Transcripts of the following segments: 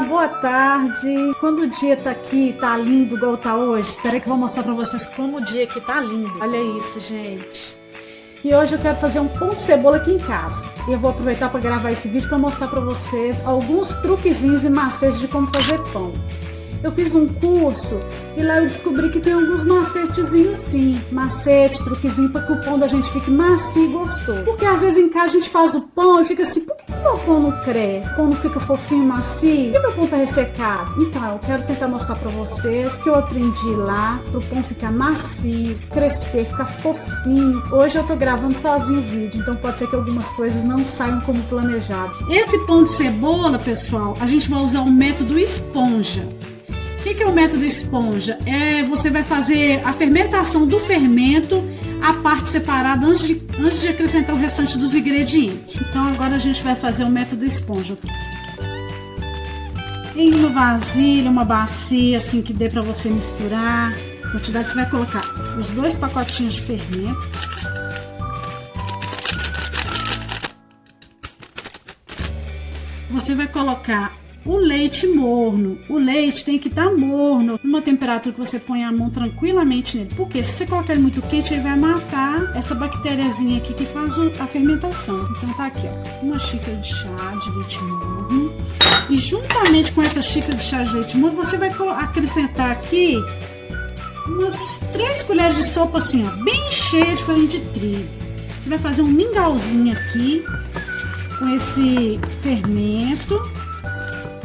Boa tarde. Quando o dia tá aqui, tá lindo igual tá hoje, espera aí que eu vou mostrar pra vocês como o dia aqui tá lindo. Olha isso, gente. E hoje eu quero fazer um pão de cebola aqui em casa. E eu vou aproveitar para gravar esse vídeo para mostrar para vocês alguns truquezinhos e macetes de como fazer pão. Eu fiz um curso e lá eu descobri que tem alguns macetezinhos sim. Macete, truquezinho para que o pão da gente fique macio e gostoso. Porque às vezes em casa a gente faz o pão e fica assim, por que meu pão não cresce? O pão não fica fofinho, macio? Por que meu pão tá ressecado? Então, eu quero tentar mostrar para vocês que eu aprendi lá pro pão ficar macio, crescer, ficar fofinho. Hoje eu tô gravando sozinho o vídeo, então pode ser que algumas coisas não saiam como planejado. Esse pão de cebola, pessoal, a gente vai usar o método esponja. O que é o método esponja? Você vai fazer a fermentação do fermento, a parte separada antes de acrescentar o restante dos ingredientes. Então agora a gente vai fazer o método esponja. Em uma vasilha, uma bacia assim que dê para você misturar. A quantidade você vai colocar os 2 pacotinhos de fermento. Você vai colocar o leite morno. O leite tem que estar morno, numa temperatura que você põe a mão tranquilamente nele. Porque se você colocar ele muito quente, ele vai matar essa bactériazinha aqui que faz a fermentação. Então tá aqui, ó, uma xícara de chá de leite morno. E juntamente com essa xícara de chá de leite morno, você vai acrescentar aqui umas 3 colheres de sopa assim, ó, bem cheia de farinha de trigo. Você vai fazer um mingauzinho aqui com esse fermento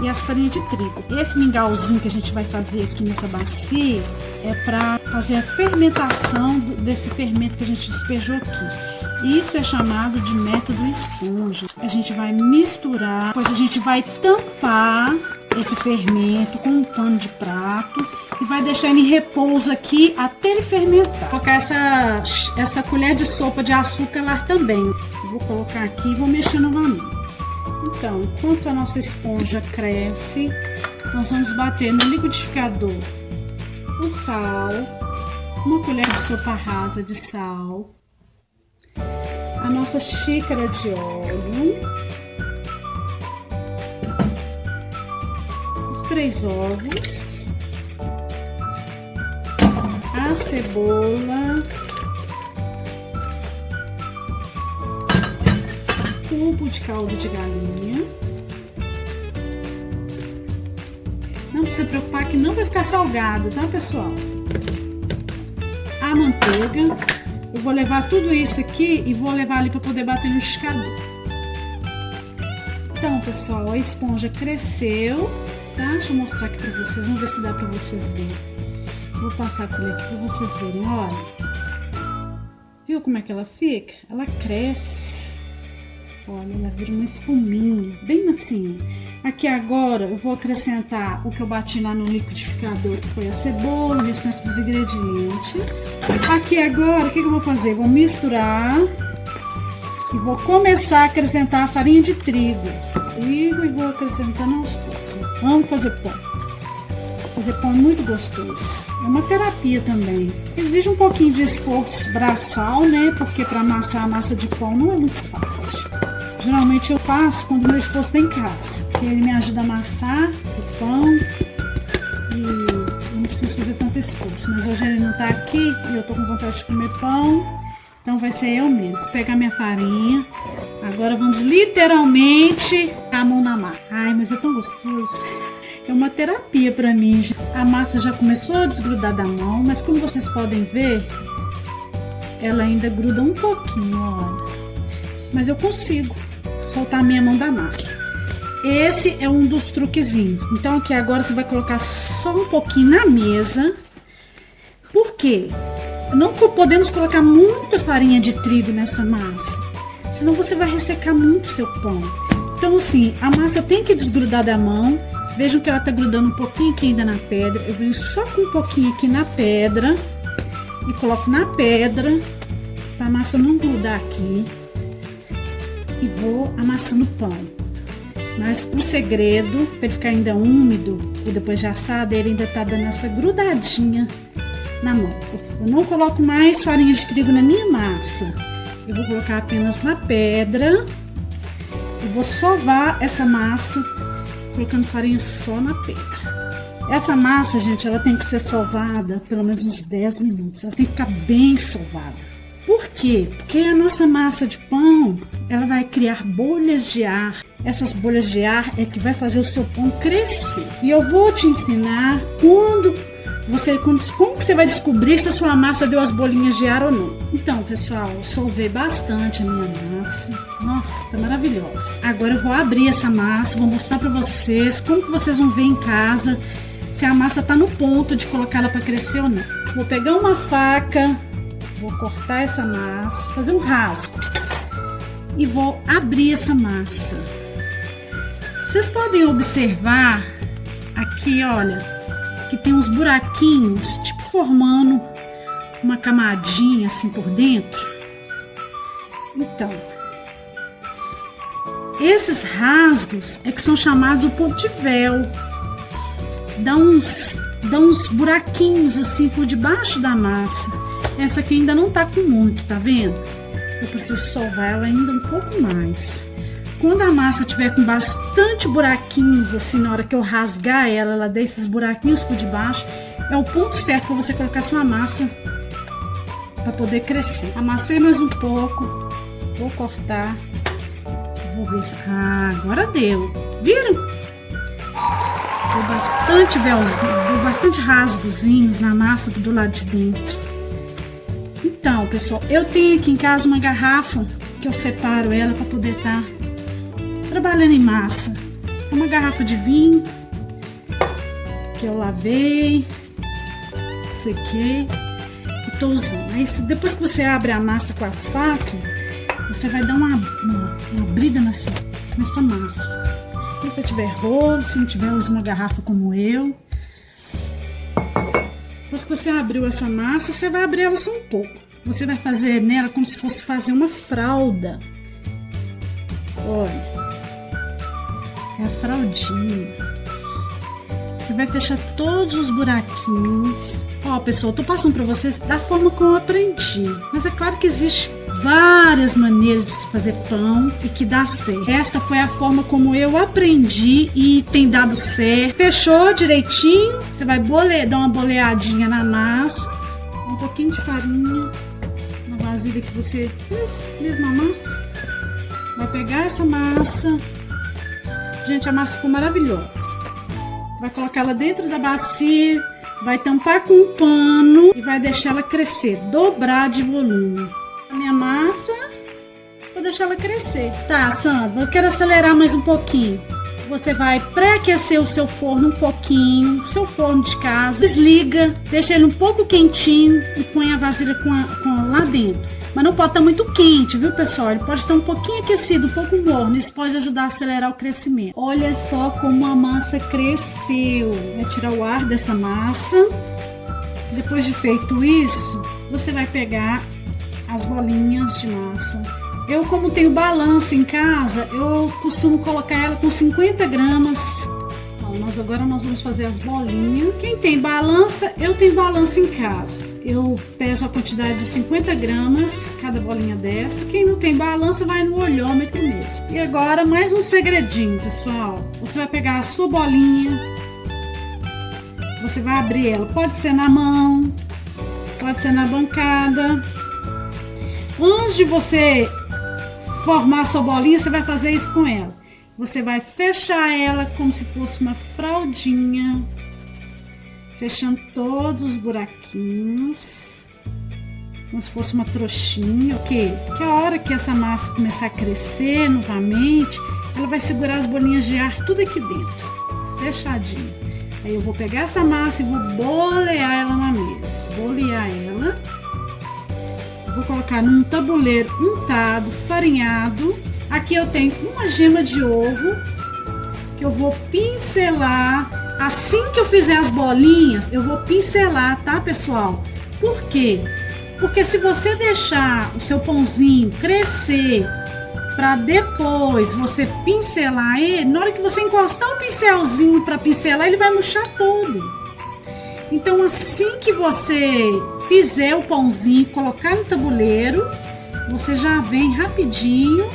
e as farinhas de trigo. Esse mingauzinho que a gente vai fazer aqui nessa bacia é para fazer a fermentação desse fermento que a gente despejou aqui. Isso é chamado de método esponja. A gente vai misturar, depois a gente vai tampar esse fermento com um pano de prato e vai deixar ele em repouso aqui até ele fermentar. Vou colocar essa colher de sopa de açúcar lá também. Eu vou colocar aqui e vou mexer novamente. Então, enquanto a nossa esponja cresce, nós vamos bater no liquidificador o sal, uma colher de sopa rasa de sal, a nossa xícara de óleo, os 3 ovos, a cebola, cubo de caldo de galinha. Não precisa preocupar que não vai ficar salgado, tá, pessoal? A manteiga. Eu vou levar tudo isso aqui e vou levar ali para poder bater no liquidificador. Então, pessoal, a esponja cresceu, tá? Deixa eu mostrar aqui para vocês. Vamos ver se dá para vocês verem. Vou passar a colher aqui para vocês verem, olha. Viu como é que ela fica? Ela cresce. Olha, ela vira uma espuminha, bem macia. Aqui agora eu vou acrescentar o que eu bati lá no liquidificador, que foi a cebola, o restante dos ingredientes. Aqui agora, o que eu vou fazer? Vou misturar e vou começar a acrescentar a farinha de trigo. E vou acrescentando aos poucos. Vamos fazer pão. Fazer pão é muito gostoso. É uma terapia também. Exige um pouquinho de esforço braçal, né? Porque para amassar a massa de pão não é muito fácil. Geralmente eu faço quando meu esposo está em casa, porque ele me ajuda a amassar o pão e eu não preciso fazer tanto esforço. Mas hoje ele não está aqui e eu tô com vontade de comer pão, então vai ser eu mesmo. Vou pegar minha farinha. Agora vamos literalmente a mão na massa. Ai, mas é tão gostoso. É uma terapia para mim. A massa já começou a desgrudar da mão, mas como vocês podem ver, ela ainda gruda um pouquinho, olha. Mas eu consigo soltar a minha mão da massa. Esse é um dos truquezinhos. Então aqui agora você vai colocar só um pouquinho na mesa. Por quê? Não podemos colocar muita farinha de trigo nessa massa, senão você vai ressecar muito o seu pão. Então assim, a massa tem que desgrudar da mão. Vejam que ela tá grudando um pouquinho aqui ainda na pedra. Eu venho só com um pouquinho aqui na pedra e coloco na pedra para a massa não grudar aqui. E vou amassando o pão. Mas o segredo, para ele ficar ainda úmido e depois de assado, ele ainda tá dando essa grudadinha na mão. Eu não coloco mais farinha de trigo na minha massa. Eu vou colocar apenas na pedra e vou sovar essa massa colocando farinha só na pedra. Essa massa, gente, ela tem que ser sovada pelo menos uns 10 minutos. Ela tem que ficar bem sovada. Por quê? Porque a nossa massa de pão, ela vai criar bolhas de ar. Essas bolhas de ar é que vai fazer o seu pão crescer. E eu vou te ensinar como que você vai descobrir se a sua massa deu as bolinhas de ar ou não. Então, pessoal, eu solvei bastante a minha massa. Nossa, tá maravilhosa. Agora eu vou abrir essa massa, vou mostrar pra vocês como que vocês vão ver em casa se a massa tá no ponto de colocar ela pra crescer ou não. Vou pegar uma faca, vou cortar essa massa, fazer um rasgo e vou abrir essa massa. Vocês podem observar aqui, olha, que tem uns buraquinhos, tipo formando uma camadinha assim por dentro. Então, esses rasgos é que são chamados o ponto de véu. Dá uns buraquinhos assim por debaixo da massa. Essa aqui ainda não tá com muito, tá vendo? Eu preciso sovar ela ainda um pouco mais. Quando a massa tiver com bastante buraquinhos, assim, na hora que eu rasgar ela, ela dá esses buraquinhos por debaixo, é o ponto certo para você colocar sua massa para poder crescer. Amassei mais um pouco, vou cortar, vou ver se... Ah, agora deu. Viram? Deu bastante véuzinho, deu bastante rasgozinhos na massa do lado de dentro. Então, pessoal, eu tenho aqui em casa uma garrafa que eu separo ela para poder estar trabalhando em massa. É uma garrafa de vinho que eu lavei, sequei e tô usando. Aí, depois que você abre a massa com a faca, você vai dar uma abrida nessa massa. Se você tiver rolo, se não tiver, use uma garrafa como eu. Depois que você abriu essa massa, você vai abrir ela só um pouco. Você vai fazer nela como se fosse fazer uma fralda. Olha. É a fraldinha. Você vai fechar todos os buraquinhos. Ó, pessoal, eu tô passando pra vocês da forma como eu aprendi. Mas é claro que existe várias maneiras de se fazer pão e que dá certo. Esta foi a forma como eu aprendi e tem dado certo. Fechou direitinho. Você vai dar uma boleadinha na massa. Um pouquinho de farinha na vasilha que você fez, mesma massa. Vai pegar essa massa. Gente, a massa ficou maravilhosa. Vai colocar ela dentro da bacia, vai tampar com um pano e vai deixar ela crescer, dobrar de volume. A minha massa, vou deixar ela crescer. Tá, Sandra, eu quero acelerar mais um pouquinho. Você vai pré-aquecer o seu forno um pouquinho, o seu forno de casa. Desliga, deixa ele um pouco quentinho e põe a vasilha com lá dentro. Mas não pode estar muito quente, viu, pessoal? Ele pode estar um pouquinho aquecido, um pouco morno. Isso pode ajudar a acelerar o crescimento. Olha só como a massa cresceu. Vai tirar o ar dessa massa. Depois de feito isso, você vai pegar as bolinhas de massa. Eu, como tenho balança em casa, eu costumo colocar ela com 50 gramas. Agora nós vamos fazer as bolinhas. Quem tem balança, eu tenho balança em casa. Eu peso a quantidade de 50 gramas, cada bolinha dessa. Quem não tem balança, vai no olhômetro mesmo. E agora, mais um segredinho, pessoal. Você vai pegar a sua bolinha, você vai abrir ela. Pode ser na mão, pode ser na bancada. Antes de você formar a sua bolinha, você vai fazer isso com ela. Você vai fechar ela como se fosse uma fraldinha, fechando todos os buraquinhos, como se fosse uma trouxinha, ok? Que a hora que essa massa começar a crescer novamente, ela vai segurar as bolinhas de ar tudo aqui dentro, fechadinho. Aí eu vou pegar essa massa e vou bolear ela na mesa, bolear ela. Vou colocar num tabuleiro untado, farinhado. Aqui eu tenho uma gema de ovo que eu vou pincelar. Assim que eu fizer as bolinhas, eu vou pincelar, tá, pessoal? Por quê? Porque se você deixar o seu pãozinho crescer para depois você pincelar ele, na hora que você encostar o pincelzinho para pincelar, ele vai murchar todo. Então, assim que você fizer o pãozinho, colocar no tabuleiro, você já vem rapidinho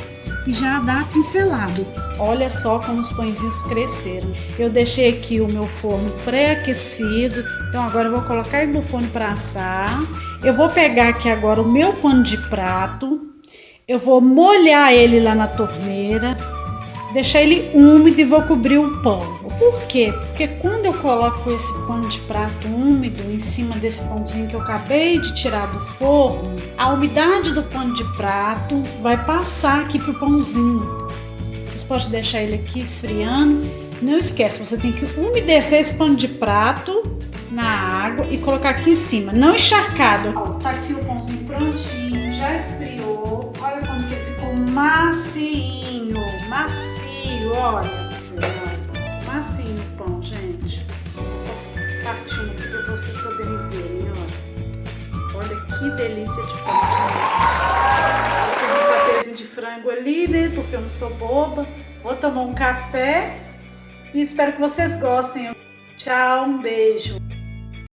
e já dá a pincelada. Olha só como os pãezinhos cresceram. Eu deixei aqui o meu forno pré-aquecido, então agora eu vou colocar ele no forno para assar. Eu vou pegar aqui agora o meu pano de prato, eu vou molhar ele lá na torneira, deixar ele úmido e vou cobrir o pão. Por quê? Porque quando eu coloco esse pano de prato úmido em cima desse pãozinho que eu acabei de tirar do forno, a umidade do pano de prato vai passar aqui pro pãozinho. Vocês podem deixar ele aqui esfriando. Não esquece, você tem que umedecer esse pano de prato na água e colocar aqui em cima, não encharcado. Tá aqui o pãozinho prontinho, já esfriou. Olha como que ficou macinho, macio, olha. Macinho o pão, gente. Partindo aqui para vocês poderem verem, olha. Olha que delícia de pão, gente. Tem um patezinho de frango ali, né? Porque eu não sou boba. Vou tomar um café e espero que vocês gostem. Tchau, um beijo.